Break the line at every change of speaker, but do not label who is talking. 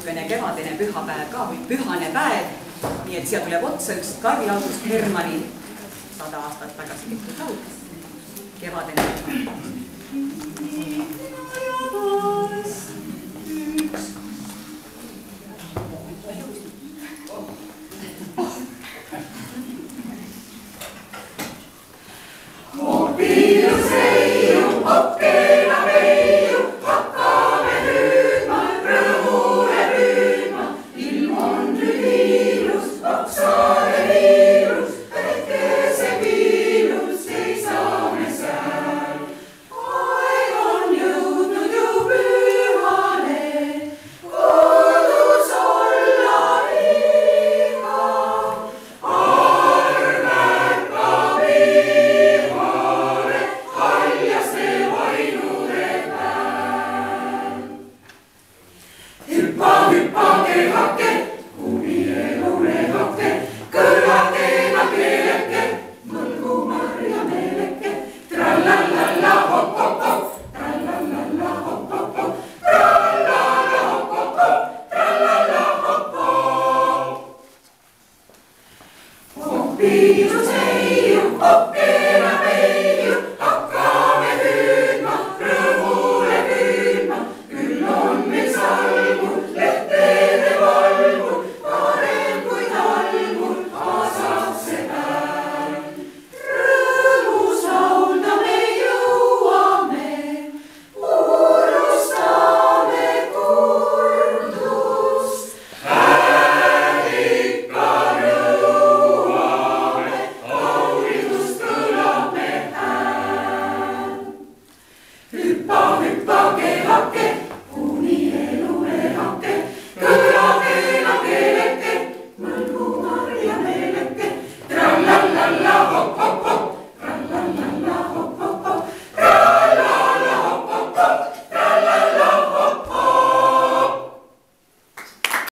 esimene kevadine pühapäev ka või pühane päev. Nii et siia tuleb otsa üks Karl August Hermanni 100 aastat tagasi tehtud laul. Kevadine pühapäev.